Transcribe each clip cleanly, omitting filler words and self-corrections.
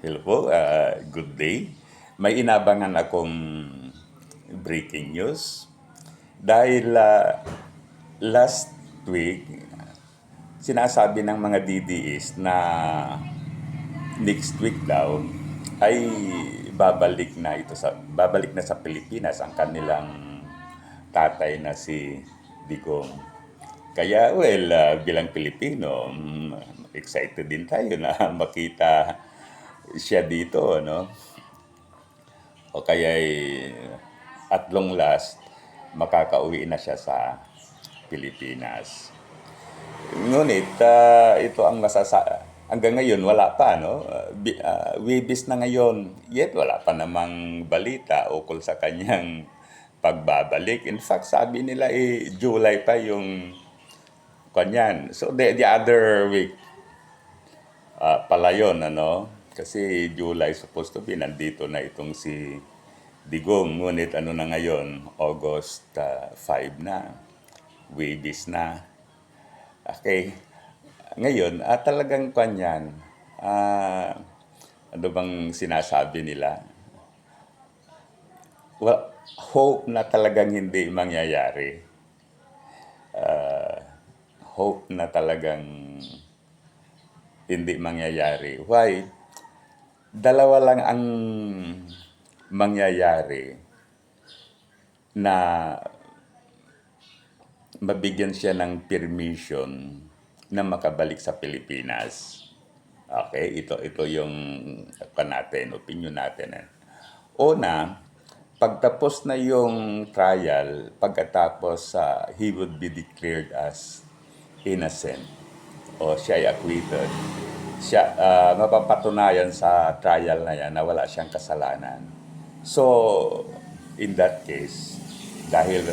Hello po, good day. May inabangan akong breaking news. Dahil last week, sinasabi ng mga DDS na next week daw ay babalik na sa Pilipinas ang kanilang tatay na si Digong. Kaya bilang Pilipino, excited din tayo na makita siya dito, no? O kaya at long last, makakauwi na siya sa Pilipinas. Ngunit ito ang hanggang ngayon wala pa, no? Wibis na ngayon, yet wala pa namang balita ukol sa kanyang pagbabalik. In fact, sabi nila July pa yung kanyan. So the other week pala yun, ano? Kasi July supposed to be nandito na itong si Digong. Ngunit ano na ngayon, August 5 na. Wibis na. Okay. Ngayon, talagang kanyan, ano bang sinasabi nila? Well, hope na talagang hindi mangyayari. Hope na talagang hindi mangyayari. Why? Dalawa lang ang mangyayari na mabigyan siya ng permission na makabalik sa Pilipinas. Okay, ito yung opinion natin. Una, pagtapos na yung trial, pagkatapos he would be declared as innocent o siya ay acquitted, siya mapapatunayan sa trial na yan na wala siyang kasalanan. So, in that case, dahil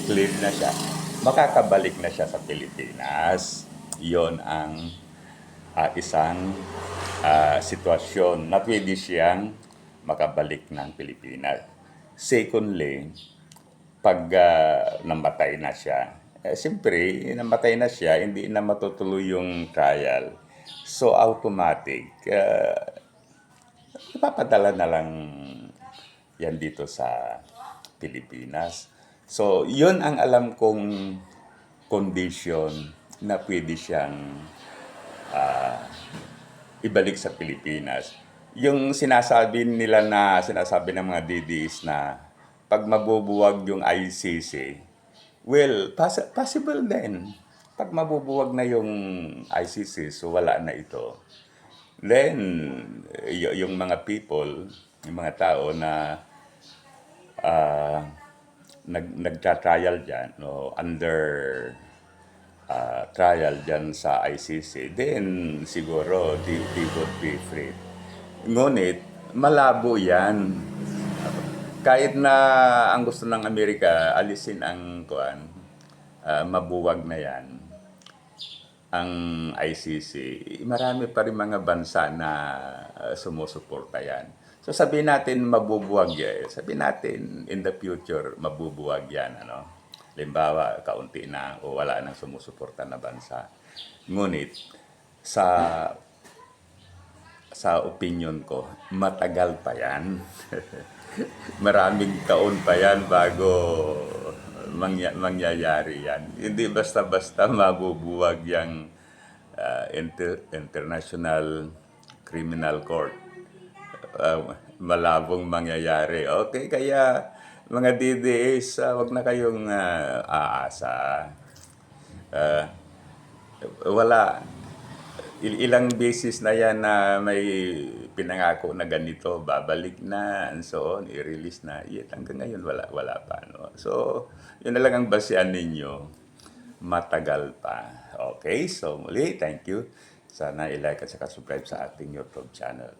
clear na siya, makakabalik na siya sa Pilipinas. Yon ang isang sitwasyon na pwede siyang makabalik ng Pilipinas. Secondly, pag namatay na siya, siyempre, namatay na siya, hindi na matutuloy yung trial. So, automatic, ipapadala na lang yan dito sa Pilipinas. So, yun ang alam kong condition na pwede siyang ibalik sa Pilipinas. Yung sinasabi ng mga DDS na pag mabubuwag yung ICC, well, possible din. Pag mabubuwag na yung ICC, so wala na ito. Then, yung mga people, yung mga tao na nagtra-trial dyan, no, under trial dyan sa ICC, then siguro they would be free. Ngunit, malabo yan. Kahit na ang gusto ng Amerika, alisin ang mabuwag na yan, ang ICC, marami pa rin mga bansa na sumusuporta yan. So sabihin natin mabubuwag yan. Sabihin natin in the future mabubuwag yan. Limbawa, kaunti na o wala nang sumusuporta na bansa. Ngunit, sa opinion ko, matagal pa yan. Maraming taon pa yan bago mangyayari yan. Hindi basta-basta mabubuwag yung International Criminal Court. Malabong mangyayari. Okay, kaya mga DDS, wag na kayong aasa. Wala. Ilang beses na yan na may pinangako na ganito, babalik na, and so on, i-release na. Yet hanggang ngayon, wala pa. No? So, yun na lang ang basehan ninyo. Matagal pa. Okay, so muli, thank you. Sana i-like at saka subscribe sa ating YouTube channel.